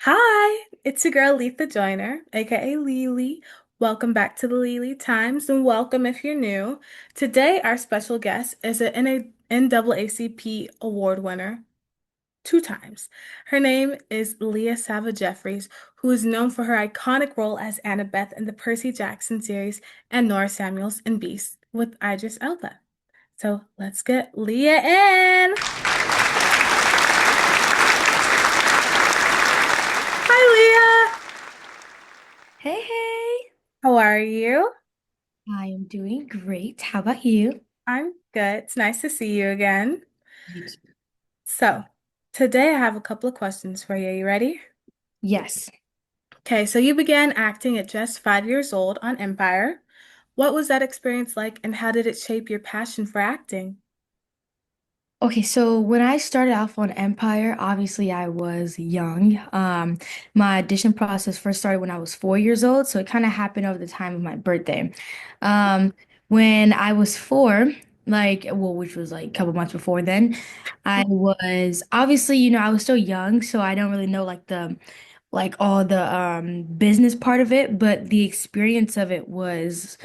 Hi, it's your girl Letha Joyner, aka Lele. Welcome back to the Lele Times, and welcome if you're new. Today, our special guest is an NAACP award winner two times. Her name is Leah Sava Jeffries, who is known for her iconic role as Annabeth in the Percy Jackson series and Nora Samuels in Beast with Idris Elba. So let's get Leah in. Hi, Leah. Hey, hey. How are you? I am doing great. How about you? I'm good. It's nice to see you again. You too. So, today I have a couple of questions for you. You ready? Yes. Okay, so you began acting at just 5 years old on Empire. What was that experience like, and how did it shape your passion for acting? Okay, so when I started off on Empire, obviously I was young. My audition process first started when I was 4 years old, so it kind of happened over the time of my birthday. Um, when I was four, which was like a couple months before then, I was obviously, I was still young, so I don't really know like all the business part of it, but the experience of it was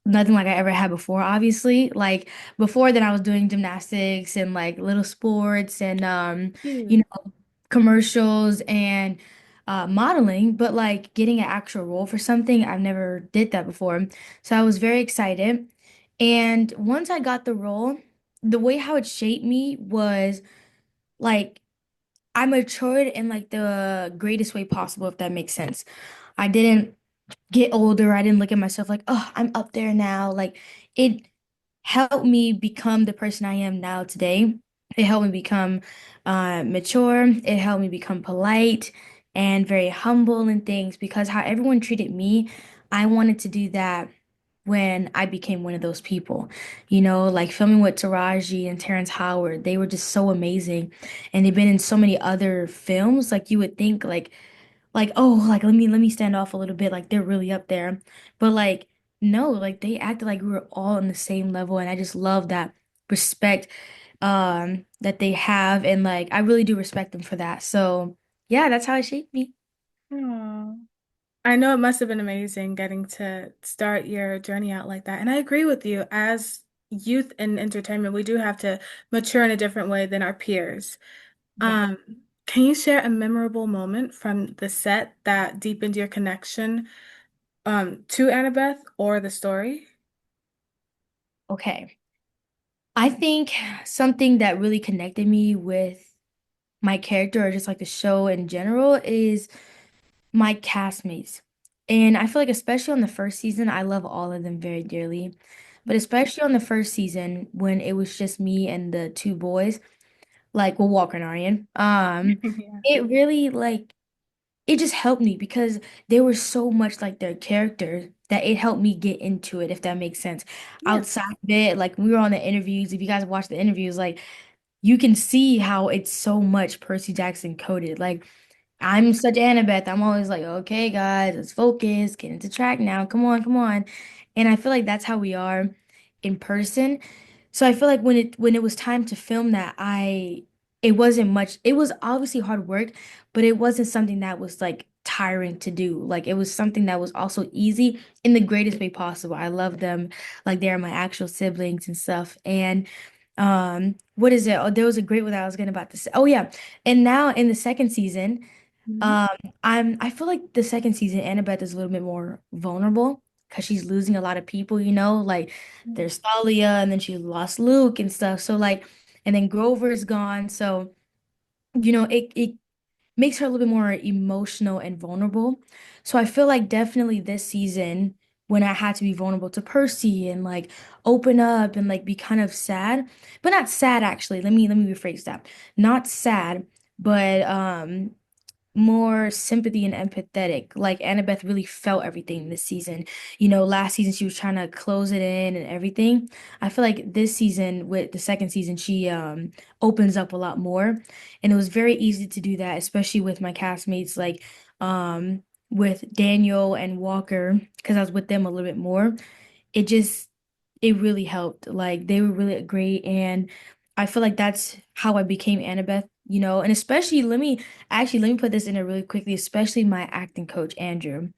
nothing like I ever had before, obviously. Like before then I was doing gymnastics and like little sports and Cute. commercials and modeling, but like getting an actual role for something, I've never did that before. So I was very excited. And once I got the role, the way how it shaped me was like I matured in like the greatest way possible, if that makes sense. I didn't get older. I didn't look at myself like, oh, I'm up there now. Like it helped me become the person I am now today. It helped me become mature. It helped me become polite and very humble in things because how everyone treated me, I wanted to do that when I became one of those people. Like filming with Taraji and Terrence Howard, they were just so amazing. And they've been in so many other films. Like you would think like oh like let me stand off a little bit like they're really up there, but like no, like they acted like we were all on the same level, and I just love that respect that they have, and like I really do respect them for that. So yeah, that's how it shaped me. Aw. I know it must have been amazing getting to start your journey out like that. And I agree with you. As youth in entertainment, we do have to mature in a different way than our peers. Yeah. Can you share a memorable moment from the set that deepened your connection to Annabeth or the story? Okay, I think something that really connected me with my character or just like the show in general is my castmates. And I feel like especially on the first season, I love all of them very dearly. But especially on the first season when it was just me and the two boys, like well, Walker and Aryan, Yeah. it really like it just helped me because they were so much like their characters that it helped me get into it, if that makes sense. Yeah. Outside of it, like we were on the interviews, if you guys watch the interviews, like you can see how it's so much Percy Jackson coded. Like I'm such Annabeth. I'm always like, okay, guys, let's focus, get into track now. Come on, come on. And I feel like that's how we are in person. So I feel like when it was time to film that, it wasn't much. It was obviously hard work, but it wasn't something that was like tiring to do. Like it was something that was also easy in the greatest way possible. I love them like they're my actual siblings and stuff. And what is it? Oh, there was a great one that I was gonna about to say. Oh yeah. And now in the second season. Mhm. Um, I feel like the second season, Annabeth is a little bit more vulnerable because she's losing a lot of people, like there's Thalia and then she lost Luke and stuff. So like, and then Grover's gone. So, it makes her a little bit more emotional and vulnerable. So I feel like definitely this season, when I had to be vulnerable to Percy and like open up and like be kind of sad, but not sad actually. Let me rephrase that. Not sad, but more sympathy and empathetic. Like Annabeth really felt everything this season. Last season she was trying to close it in and everything. I feel like this season with the second season she opens up a lot more. And it was very easy to do that, especially with my castmates like with Daniel and Walker because I was with them a little bit more. It just it really helped. Like they were really great, and I feel like that's how I became Annabeth And especially let me put this in there really quickly, especially my acting coach, Andrew.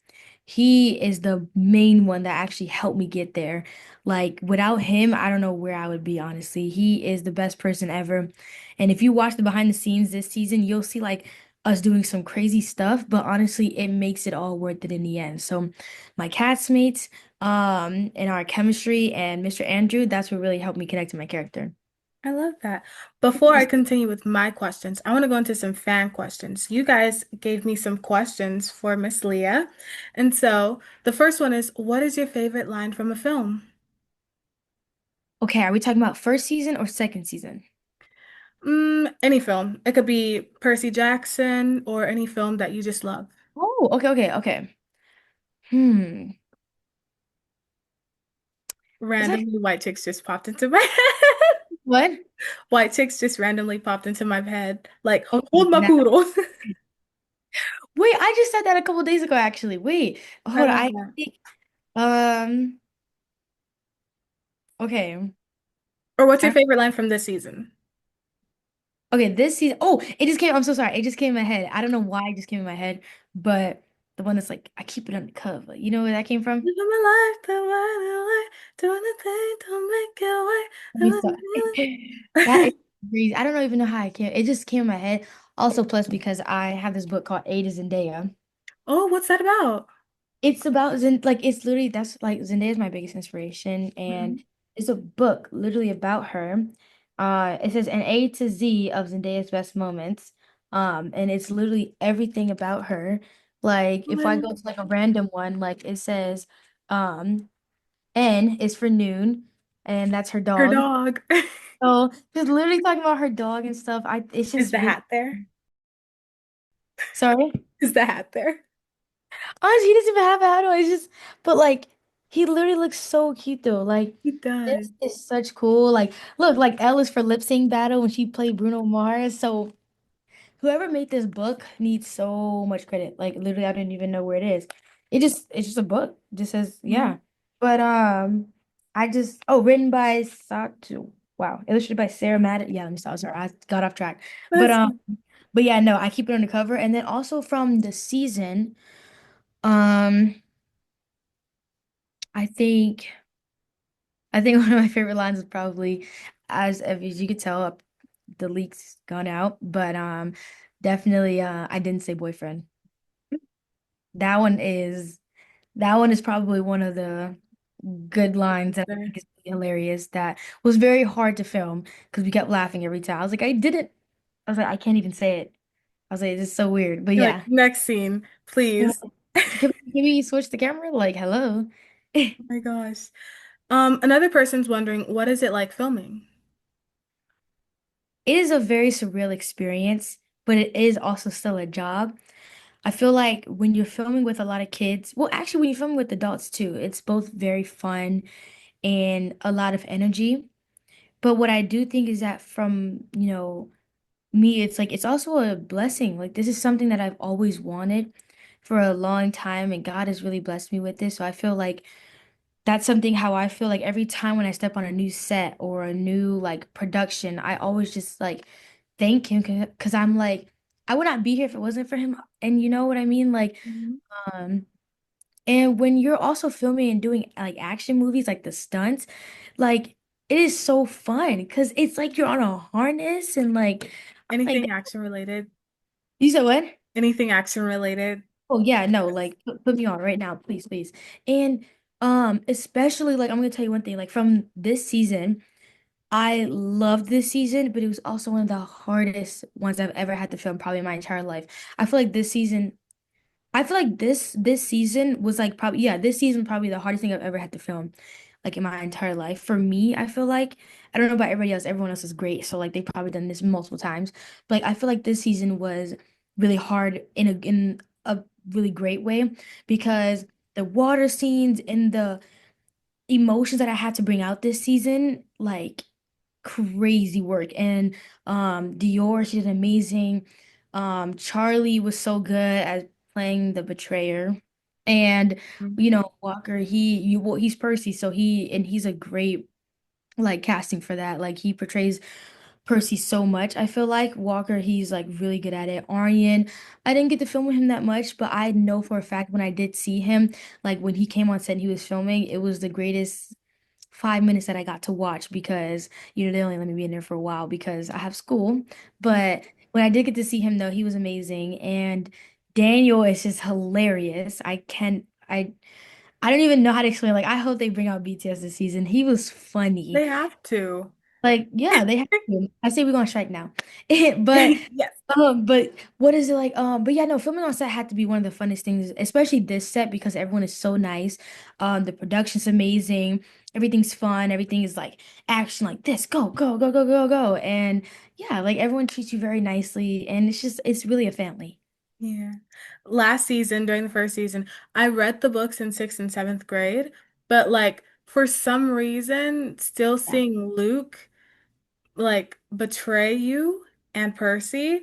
He is the main one that actually helped me get there. Like without him, I don't know where I would be, honestly. He is the best person ever. And if you watch the behind the scenes this season, you'll see like us doing some crazy stuff, but honestly, it makes it all worth it in the end. So my castmates, and our chemistry and Mr. Andrew, that's what really helped me connect to my character. I love that. Before I continue with my questions, I want to go into some fan questions. You guys gave me some questions for Miss Leah. And so the first one is, what is your favorite line from a film? Okay, are we talking about first season or second season? Any film. It could be Percy Jackson or any film that you just love. Oh, okay, okay, okay. Hmm. It's like Randomly, white chicks just popped into my head. what? White chicks just randomly popped into my head. Like, Okay, hold my now. poodle. Wait, I just said that a couple days ago, actually. Wait, I hold on. love I that. think, um, okay. Or what's your I, favorite line from this season? okay, this season. Oh, it just came. I'm so sorry. It just came in my head. I don't know why it just came in my head, but the one that's like, I keep it undercover. You know where that came from? Living my life the way, doing the thing to make it I'm sorry. That is work. crazy. I don't even know how I came. It just came in my head. Also, plus because I have this book called A to Zendaya. Oh, what's that about? It's about like it's literally that's like Zendaya is my biggest inspiration, and Mhm. it's a book literally about her. It says an A to Z of Zendaya's best moments. And it's literally everything about her. Like if I go to like a random one, like it says, um, N is for noon, and that's her Her dog. dog. So just literally talking about her dog and stuff. It's Is just the really hat there? sorry. Is the hat there? Honestly, he doesn't even have a hat on. It's just, but like, he literally looks so cute though. Like, He does. this is such cool. Like, look, like Elle is for lip sync battle when she played Bruno Mars. So whoever made this book needs so much credit. Like, literally, I didn't even know where it is. It's just a book. It just says, Mhm. yeah. But written by Satu. Wow, illustrated by Sarah Madden. Yeah, let me stop. Sorry, I got off track. But That's but yeah, no, I keep it on the cover, and then also from the season. Um. I think I think one of my favorite lines is probably as you could tell the leak's gone out, but definitely I didn't say boyfriend. That one is that one is probably one of the good lines that I there. think is hilarious that was very hard to film because we kept laughing every time. I was like, I was like, I can't even say it. I was like, it's so weird. But You're like, yeah. next scene, And please. I'm like, can we switch the camera? Like, hello. Oh my gosh. Another person's wondering, what is it like filming? It is a very surreal experience, but it is also still a job. I feel like when you're filming with a lot of kids, well, actually, when you're filming with adults too, it's both very fun and a lot of energy. But what I do think is that from, me, it's like it's also a blessing. Like this is something that I've always wanted for a long time, and God has really blessed me with this. So I feel like that's something how I feel like every time when I step on a new set or a new like production, I always just like thank him because I'm like I would not be here if it wasn't for him. And you know what I mean? Like, Mhm. um, and when you're also filming and doing like action movies, like the stunts, like it is so fun because it's like you're on a harness and like I'm like Anything action related? you said what? Anything action related? Oh yeah, no, like put me on right now, please, please. And especially like I'm gonna tell you one thing, like from this season. I loved this season, but it was also one of the hardest ones I've ever had to film, probably in my entire life. I feel like this season was like probably yeah, this season probably the hardest thing I've ever had to film, like in my entire life. For me, I feel like I don't know about everybody else. Everyone else is great, so like they've probably done this multiple times. But like I feel like this season was really hard in a really great way because the water scenes and the emotions that I had to bring out this season, like crazy work. And Dior, she did amazing. Charlie was so good at playing the betrayer. And Walker, he's Percy, so he's a great like casting for that. Like he portrays Percy so much. I feel like Walker, he's like really good at it. Aryan, I didn't get to film with him that much, but I know for a fact when I did see him, like when he came on set and he was filming, it was the greatest 5 minutes that I got to watch because, they only let me be in there for a while because I have school. But when I did get to see him though, he was amazing. And Daniel is just hilarious. I don't even know how to explain. Like, I hope they bring out BTS this season. He was funny. They have to. Like, yeah, they have to. I say we're gonna strike now. But Yes. but what is it like? But yeah, no, filming on set had to be one of the funnest things, especially this set because everyone is so nice. The production's amazing, everything's fun, everything is like action like this, go, go, go, go, go, go. And yeah, like everyone treats you very nicely, and it's really a family. Yeah. Last season, during the first season, I read the books in sixth and seventh grade, but like for some reason, still Yeah. seeing Luke like betray you and Percy,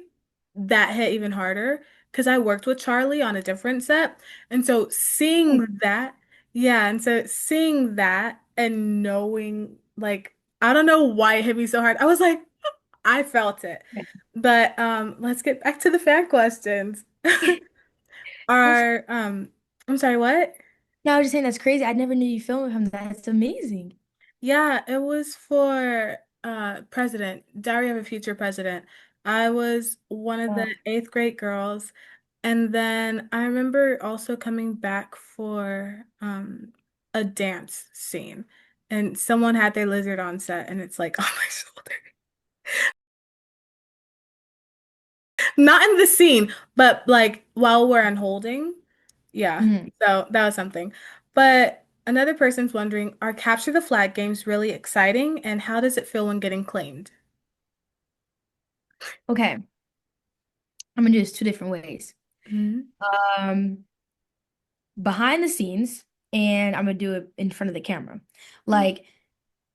that hit even harder because I worked with Charlie on a different set. And so seeing that, yeah, and so seeing that and knowing like I don't know why it hit me so hard. I was like, I felt it. But let's get back to the fan questions. That's Are I'm sorry, what? No, I was just saying that's crazy. I never knew you filmed with him. That's amazing. Yeah, it was for president, Diary of a Future President. I was one of the Wow. eighth grade girls. And then I remember also coming back for a dance scene. And someone had their lizard on set and it's like on my shoulder. Not in the scene, but like while we're unholding. Yeah. Mhm. So that was something. But another person's wondering, are Capture the Flag games really exciting and how does it feel when getting claimed? Okay, I'm gonna do this two different ways. Mhm. Um, Behind the scenes, and I'm gonna do it in front of the camera. Like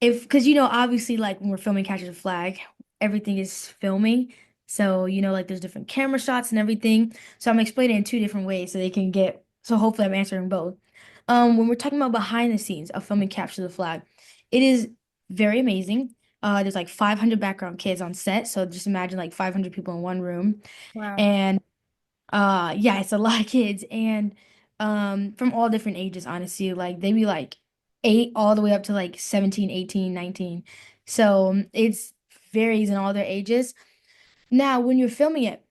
if because obviously like when we're filming Catch the Flag, everything is filming. So, like there's different camera shots and everything. So I'm explaining it in two different ways so they can get so hopefully I'm answering both. When we're talking about behind the scenes of filming Capture the Flag, it is very amazing. There's like 500 background kids on set, so just imagine like 500 people in one room. Wow. And yeah, it's a lot of kids and from all different ages, honestly. Like they be like 8 all the way up to like 17, 18, 19. So it's varies in all their ages. Now, when you're filming it,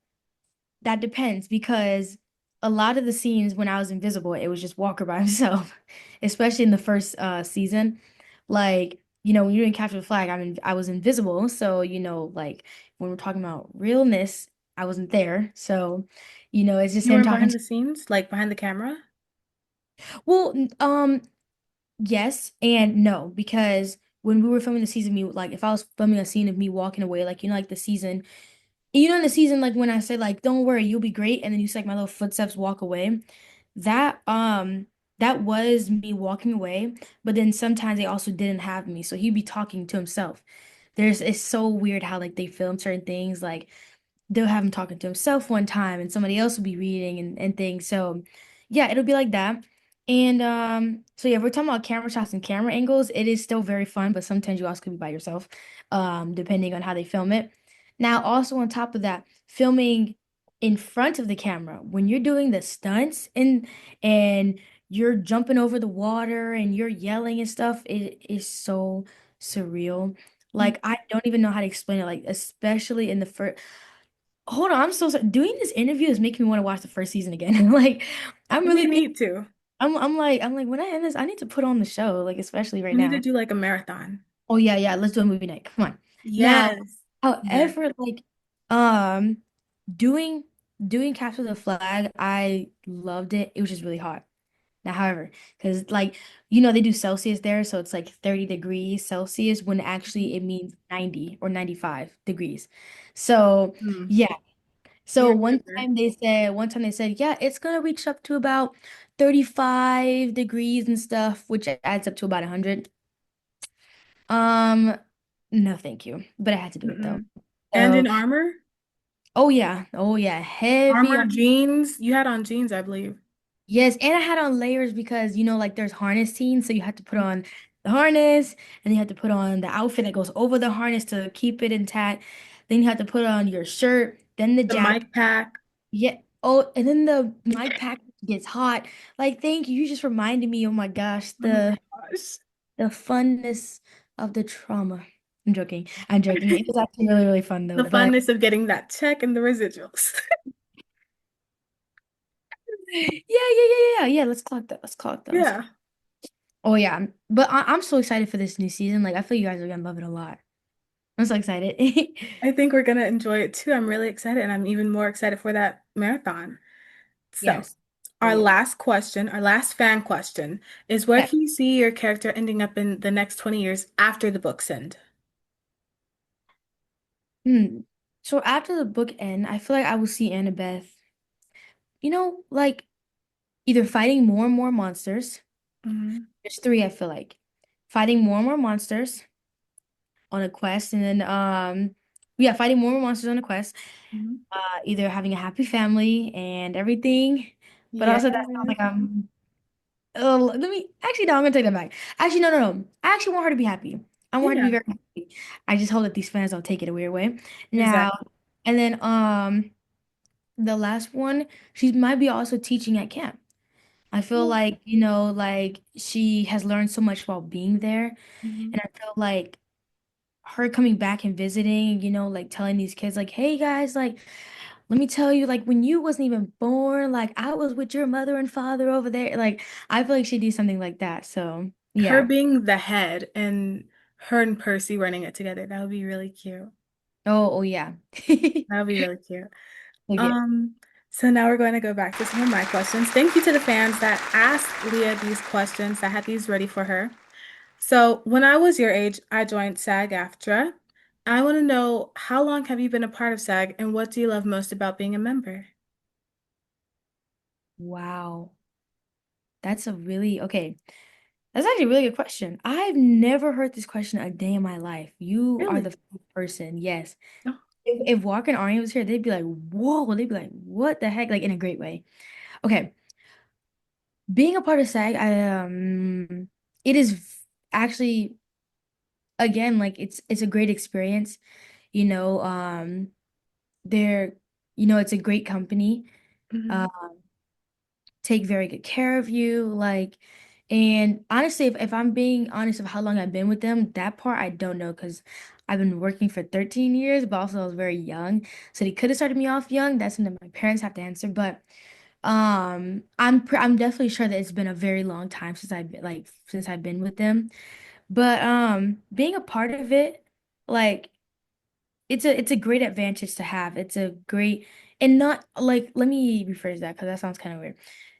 that depends because a lot of the scenes when I was invisible, it was just Walker by himself, especially in the first season. Like, when you're in Capture the Flag, I was invisible. So, like when we're talking about realness, I wasn't there. So, it's just You him weren't talking behind to the scenes, like behind the camera? well, yes and no, because when we were filming the season, me like if I was filming a scene of me walking away, like like the season. In the season, like when I say like, "Don't worry, you'll be great," and then you see like my little footsteps walk away, that that was me walking away. But then sometimes they also didn't have me, so he'd be talking to himself. It's so weird how like they film certain things. Like they'll have him talking to himself one time, and somebody else will be reading and things. So yeah, it'll be like that. And so yeah, if we're talking about camera shots and camera angles, it is still very fun, but sometimes you also could be by yourself, depending on how they film it. Now, also on top of that, filming in front of the camera when you're doing the stunts and you're jumping over the water and you're yelling and stuff, it is so surreal. Like I don't even know how to explain it. Like especially in the first. Hold on, I'm so sorry. Doing this interview is making me want to watch the first season again. Like I'm We really need to. I'm like when I end this, I need to put on the show, like especially right We need to now. do like a marathon. Oh yeah, yeah, let's do a movie night. Come on. Now, Yes. Yes. however, like um doing doing Capture the Flag, I loved it. It was just really hot. Now, however, because like they do Celsius there, so it's like 30 degrees Celsius when actually it means 90 or 95 degrees. So Hmm. yeah. So You're different. one time they said, yeah, it's gonna reach up to about 35 degrees and stuff, which adds up to about 100. Um, no, thank you. But I had to do it though. Mm-mm. And So, in armor? oh yeah, heavy Armor, on. jeans. You had on jeans, I believe. Yes, and I had on layers because like there's harness scenes, so you had to put on the harness, and you have to put on the outfit that goes over the harness to keep it intact. Then you have to put on your shirt, then the The jacket. mic pack. Yeah. Oh, and then the mic pack gets hot. Like, thank you. You just reminded me, oh my gosh, Oh my gosh. the funness of the trauma. I'm joking. I'm joking. It was actually really, really fun The though. But funness of getting that check and the residuals. yeah. Let's clock that. Let's clock that. Let's clock. Yeah. Oh yeah. But I'm so excited for this new season. Like, I feel you guys are gonna love it a lot. I'm so excited. I think we're gonna enjoy it too. I'm really excited, and I'm even more excited for that marathon. So, Yes. Oh our yes. last question, our last fan question is where Okay. can you see your character ending up in the next 20 years after the books end? Hmm. So after the book end, I feel like I will see Annabeth, like either fighting more and more monsters. Hmm. There's three, I feel like. Fighting more and more monsters on a quest, and then yeah, fighting more and more monsters on a quest. Hmm. Either having a happy family and everything, but Yes. also that sounds like oh, let me actually no, I'm gonna take that back. Actually, no. I actually want her to be happy. I want her to Yeah, be very happy. I just hope that these fans don't take it a weird way. Now, exactly. and then the last one, she might be also teaching at camp. I feel like, like she has learned so much while being there. Hmm. And I feel like her coming back and visiting, like telling these kids, like, hey guys, like, let me tell you, like, when you wasn't even born, like, I was with your mother and father over there. Like, I feel like she'd do something like that. So, Her yeah. being the head and her and Percy running it together, that would be really cute. Oh, yeah. That would be really cute. Okay. Um, so now we're going to go back to some of my questions. Thank you to the fans that asked Leah these questions, that had these ready for her. So when I was your age, I joined SAG-AFTRA. I want to know how long have you been a part of SAG and what do you love most about being a member? Wow. Okay. That's actually a really good question. I've never heard this question a day in my life. You are the Really? first person. Yes. Oh, If Walker and Arya was here, they'd be like, whoa. They'd be like, what the heck? Like in a great way. Okay. Being a part of SAG, it is actually again like it's a great experience. You know, they're it's a great company. mhm. Uh, take very good care of you, like, and honestly, if I'm being honest of how long I've been with them, that part I don't know because I've been working for 13 years, but also I was very young. So they could have started me off young. That's something my parents have to answer. But I'm definitely sure that it's been a very long time since I've been with them. But being a part of it, like it's a great advantage to have. It's a great and not like let me rephrase that because that sounds kind of weird.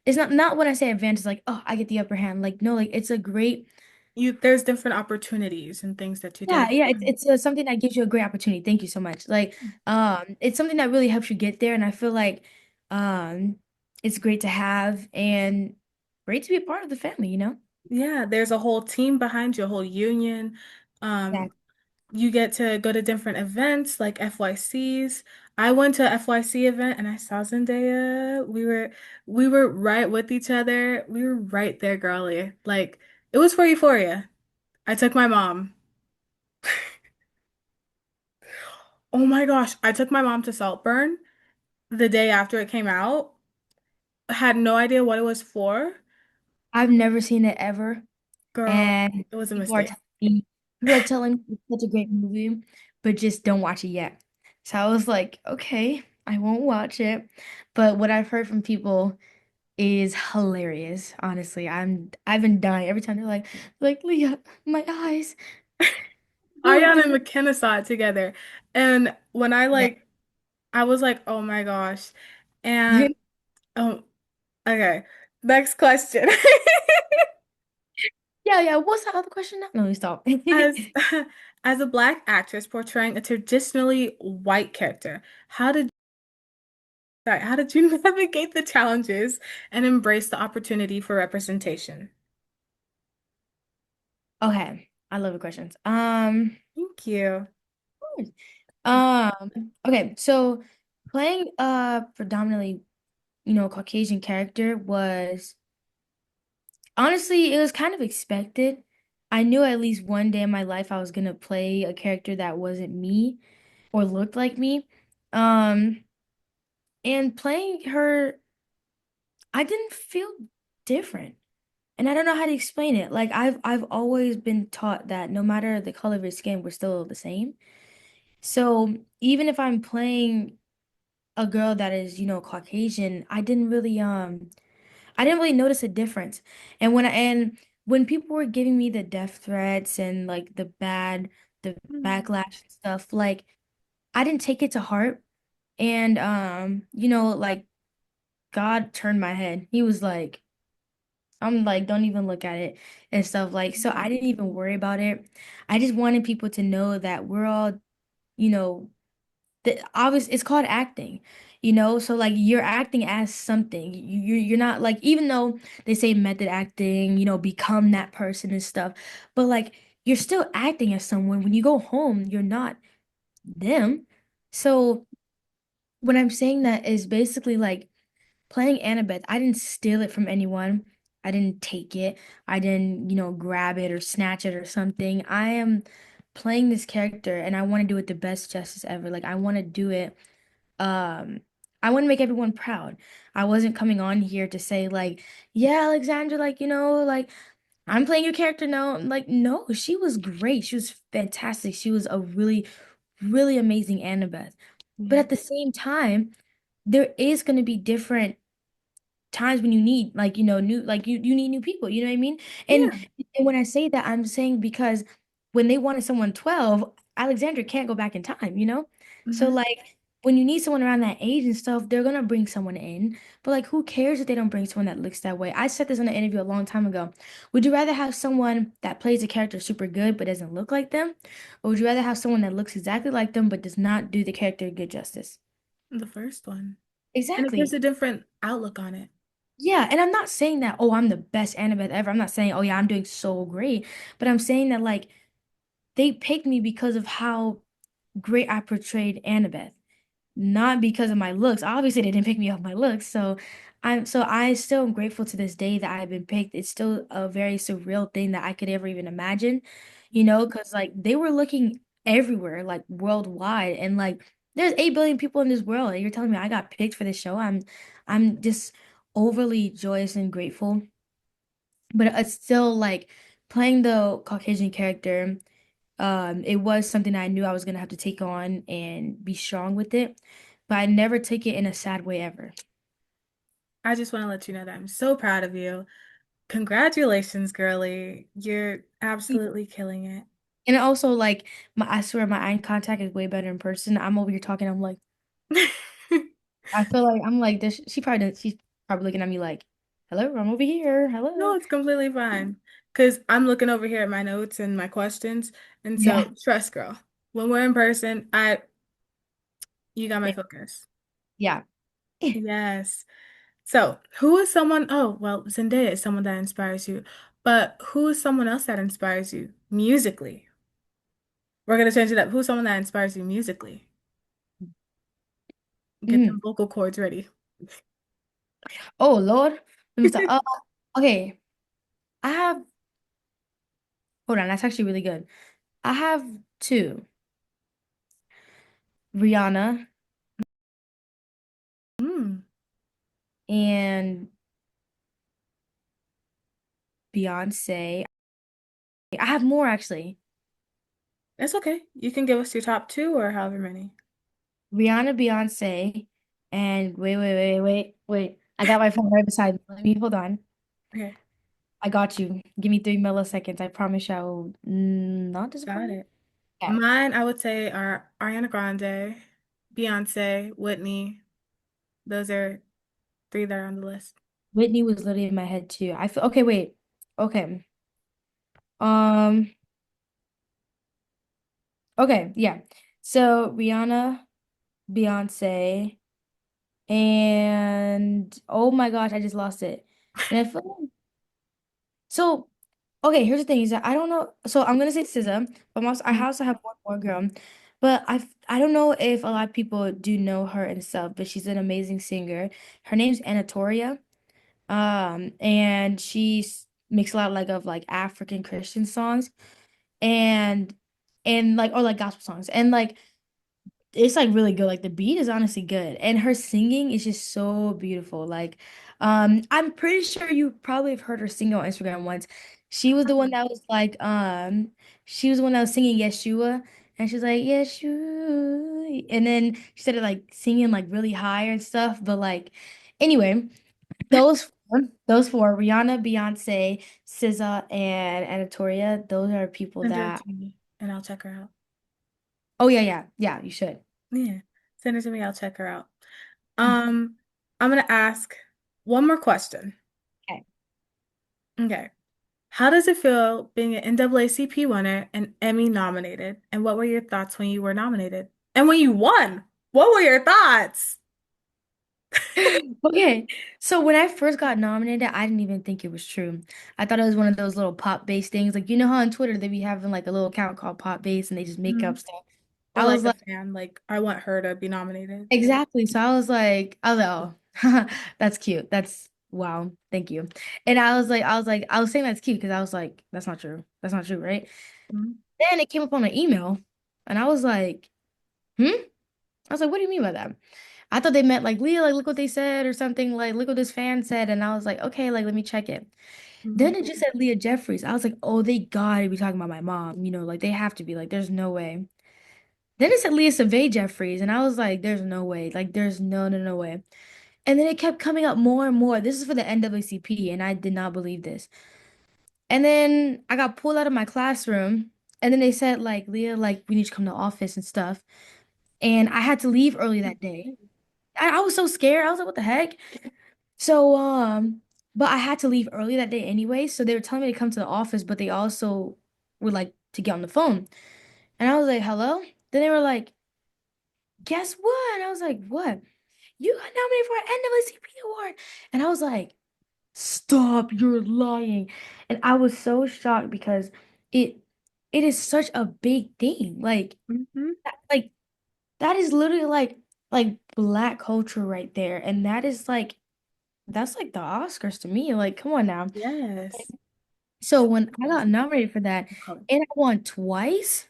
It's not when I say advantage like oh I get the upper hand. Like no, like it's a great There's different opportunities and things that you yeah, didn't. yeah, it's something that gives you a great opportunity. Thank you so much. Like, it's something that really helps you get there, and I feel like, um, it's great to have and great to be a part of the family. Yeah, there's a whole team behind you, a whole union. Um, Exactly. you get to go to different events like FYCs. I went to a FYC event and I saw Zendaya. We were right with each other. We were right there, girly. Like it was for Euphoria. I took my mom. Oh my gosh, I took my mom to Saltburn the day after it came out. Had no idea what it was for. I've never seen it ever, Girl, and it was a people are mistake. telling me it's such a great movie, but just don't watch it yet. So I was like, okay, I won't watch it. But what I've heard from people is hilarious. Honestly, I've been dying every time they're like Leah, my eyes. Good, Ariana good. and McKenna saw it together. And when Yeah. I was like, oh my gosh. And oh, okay. Next question. Yeah. What's the other question now? No, let me stop. As as a Black actress portraying a traditionally white character, how did you navigate the challenges and embrace the opportunity for representation? Okay, I love the questions. Thank you. Okay, so playing a predominantly, Caucasian character was honestly, it was kind of expected. I knew at least one day in my life I was gonna play a character that wasn't me or looked like me. Um, and playing her, I didn't feel different. And I don't know how to explain it. Like I've always been taught that no matter the color of your skin, we're still the same. So even if I'm playing a girl that is, Caucasian, I didn't really notice a difference. And when people were giving me the death threats and like the Mm. backlash and stuff, like I didn't take it to heart. And like God turned my head. He was like, I'm like, don't even look at it and stuff like so I didn't even worry about it. I just wanted people to know that we're all, you know, the obvious it's called acting, so like you're acting as something. You're not like even though they say method acting, become that person and stuff, but like you're still acting as someone. When you go home, you're not them. So what I'm saying that is basically like playing Annabeth, I didn't steal it from anyone. I didn't take it. I didn't, grab it or snatch it or something. I am playing this character and I want to do it the best justice ever. Like I want to do it um I want to make everyone proud. I wasn't coming on here to say like, yeah, Alexandra, like, like I'm playing your character now. Like, no, she was great. She was fantastic. She was a really, really amazing Annabeth. But Yeah. at the same time, there is going to be different times when you need like new like you need new people, you know what I mean? Yeah. And when I say that, I'm saying because when they wanted someone 12, Alexandra can't go back in time, so Hmm. like when you need someone around that age and stuff, they're gonna bring someone in, but like who cares if they don't bring someone that looks that way? I said this in an interview a long time ago. Would you rather have someone that plays a character super good but doesn't look like them, or would you rather have someone that looks exactly like them but does not do the character good justice? The first one. And it gives Exactly. a different outlook on it. Yeah, and I'm not saying that, oh, I'm the best Annabeth ever. I'm not saying, oh yeah, I'm doing so great. But I'm saying that like they picked me because of how great I portrayed Annabeth, not because of my looks. Obviously, they didn't pick me off my looks. So I still am grateful to this day that I've been picked. It's still a very surreal thing that I could ever even imagine, because like they were looking everywhere, like worldwide, and like there's 8 billion people in this world, and you're telling me I got picked for this show. I'm just overly joyous and grateful. But it's still like playing the Caucasian character. It was something I knew I was gonna have to take on and be strong with it, but I never took it in a sad way ever. I just want to let you know that I'm so proud of you. Congratulations, girly. You're absolutely killing it. And also like I swear my eye contact is way better in person. I'm over here talking, I'm like, I feel like I'm like this she's probably looking at me like, hello, I'm over here. No, Hello. it's completely fine. Because I'm looking over here at my notes and my questions. And Yeah. so, trust, girl. When we're in person, you got my focus. Yeah. Yes. So, who is someone? Oh, well, Zendaya is someone that inspires you. But who is someone else that inspires you musically? We're gonna change it up. Who's someone that inspires you musically? Get Mm. them vocal cords ready. Oh Lord. Let me stop. Okay. I have hold on, that's actually really good. I have two. Rihanna Hmm. and Beyonce. I have more actually. It's okay. You can give us your top two or however many. Rihanna, Beyonce, and wait. I got my phone right beside me. Let me hold on. Okay, I got you. Give me 3 milliseconds. I promise you I will not disappoint got you. it. Okay. Mine, I would say, are Ariana Grande, Beyonce, Whitney. Those are three that are on the list. Whitney was literally in my head too. I feel okay, wait. Okay. Um, okay, yeah. So Rihanna, Beyonce, and oh my gosh, I just lost it. And I feel so okay, here's the thing is that I don't know. So I'm gonna say SZA, but I also have one more girl. But I don't know if a lot of people do know her and stuff, but she's an amazing singer. Her name's Anatoria. And she's mix a lot like of like African Christian songs and and like or like gospel songs and like it's like really good. Like the beat is honestly good. And her singing is just so beautiful. Like, I'm pretty sure you probably have heard her sing on Instagram once. She was the one that was like, she was the one that was singing Yeshua. And she's like, Yeshua. And then she started like singing like really high and stuff. But like, anyway, those four, Rihanna, Beyonce, SZA, and Anatolia, those are people Send her that, to me and I'll check her out. oh yeah, yeah, yeah, you should. Yeah. Send her to me, I'll check her out. Um, I'm gonna ask one more question. Okay. Okay. How does it feel being an NAACP winner and Emmy nominated? And what were your thoughts when you were nominated? And when you won, what were your thoughts? Okay, so when I first got nominated, I didn't even think it was true. I thought it was one of those little pop based things. Like, you know how on Twitter they be having like a little account called pop base and they just make up Mhm. stuff. Or I like was a like, fan, like I want her to be nominated. exactly. So I was like, oh, that's cute. That's wow, thank you. And I was saying that's cute because I was like, that's not true. That's not true, right? Mhm. Then it came up on an email and I was like, hmm? I was like, what do you mean by that? I thought they meant like Leah, like look what they said or something, like look what this fan said, and I was like, okay, like let me check it. Mhm. Then it just said Leah Jeffries. I was like, oh, they gotta be talking about my mom, like they have to be, like there's no way. Then it said Leah Sava Jeffries, and I was like, there's no way, like there's no way. And then it kept coming up more and more. This is for the NAACP, and I did not believe this. And then I got pulled out of my classroom, and then they said like Leah, like we need you to come to the office and stuff, and I had to leave early that day. I was so scared. I was like, what the heck? So, but I had to leave early that day anyway. So they were telling me to come to the office, but they also would like to get on the phone. And I was like, hello? Then they were like, guess what? And I was like, what? You got nominated for an NAACP award. And I was like, stop, you're lying. And I was so shocked because it it is such a big thing. Mhm. Like that is literally like black culture right there. And that is like that's like the Oscars to me. Like, come on now. Yes. So when I got nominated for that Color. and I won twice,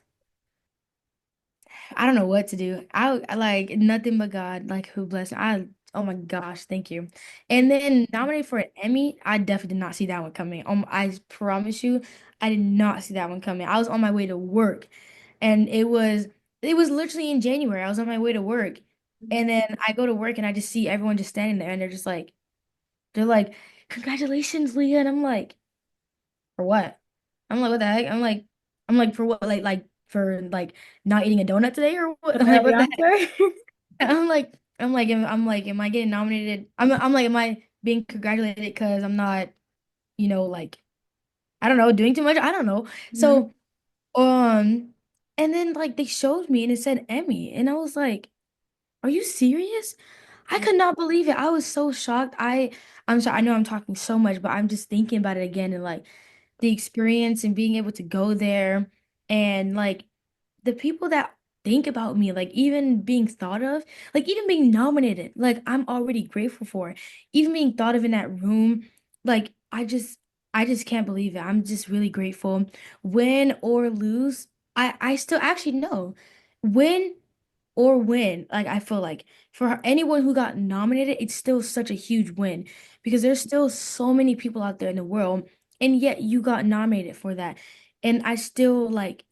I don't know what to do. I like nothing but God, like who blessed me. Oh my gosh, thank you. And then nominated for an Emmy, I definitely did not see that one coming. I promise you, I did not see that one coming. I was on my way to work and it was literally in January. I was on my way to work. And then I go to work and I just see everyone just standing there and they're like, congratulations, Leah. And I'm like, for what? I'm like, what the heck? I'm like, for what? Like for like not eating a donut today or what? The I'm like, belly what the heck? answer? I'm like, am I getting nominated? I'm like, am I being congratulated because I'm not, like, I don't know, doing too much? I don't know. Mhm. So, um, and then like they showed me and it said Emmy, and I was like, are you serious? I Yeah. could not believe it. I was so shocked. I'm sorry, I know I'm talking so much, but I'm just thinking about it again and like the experience and being able to go there and like the people that think about me, like even being thought of, like even being nominated, like I'm already grateful for it. Even being thought of in that room, like I just can't believe it. I'm just really grateful. Win or lose, I still actually know. Win or win. Like I feel like for anyone who got nominated, it's still such a huge win because there's still so many people out there in the world, and yet you got nominated for that. And I still like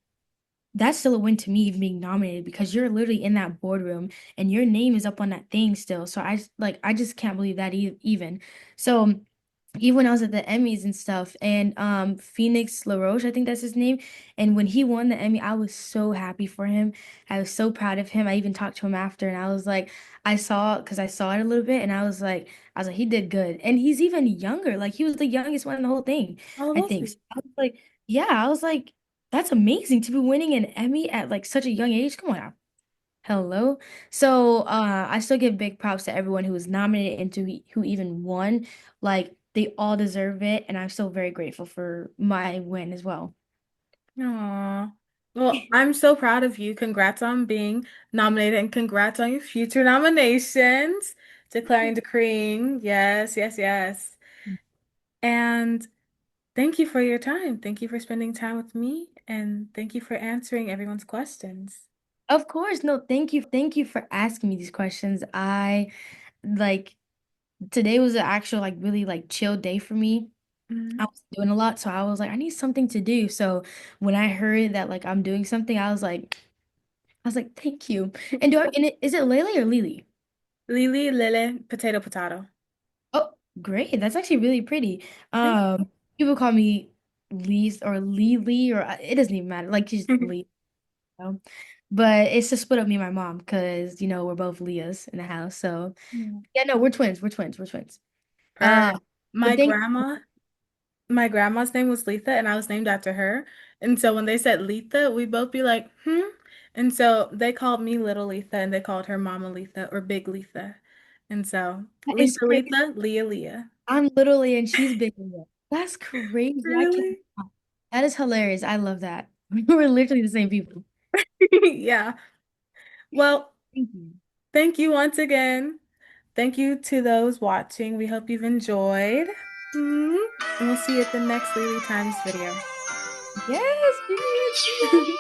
that's still a win to me even being nominated because you're literally in that boardroom and your name is up on that thing still. So I just can't believe that even. So even when I was at the Emmys and stuff, and Phoenix LaRoche, I think that's his name, and when he won the Emmy, I was so happy for him. I was so proud of him. I even talked to him after, and I was like, because I saw it a little bit, and I was like, he did good, and he's even younger. Like he was the youngest one in the whole thing, Oh, I was think. he? So I was like, yeah, I was like, that's amazing to be winning an Emmy at like such a young age. Come on now. Hello. So, I still give big props to everyone who was nominated and to who even won. Like, they all deserve it, and I'm still very grateful for my win as well. Aw. Well, I'm so proud of you. Congrats on being nominated and congrats on your future nominations. Declaring, decreeing. Yes, yes, yes. And Thank you for your time. Thank you for spending time with me, and thank you for answering everyone's questions. Of course, no, thank you for asking me these questions. I like today was an actual like really like chill day for me. I Mhm. was doing a lot, so I was like, I need something to do. So when I heard that like I'm doing something, I was like, thank you. And is it Lele or Lily? Lily, Lele, potato, potato. Oh, great. That's actually really pretty. Thank People call me Lise or Lily or it doesn't even matter. Like she's you. Lee, you know? But it's to split up me and my mom because we're both Leahs in the house. So Yeah. yeah, no, we're twins. We're twins. We're twins. Per my But thank grandma, my grandma's name was Letha, and I was named after her. And so when they said Letha, we'd both be like, hmm. And so they called me Little Letha, and they called her Mama Letha or Big Letha. And so that is Letha, crazy. Letha, Leah, Leah. I'm literally and she's bigger. That's crazy. I can't. Really? That is hilarious. I love that. We're literally the same people. Yeah. Well, Thank you. thank you once again. Thank you to those watching. We hope you've enjoyed. Mhm. And we'll see you at the next Lele Times video. Yes, period.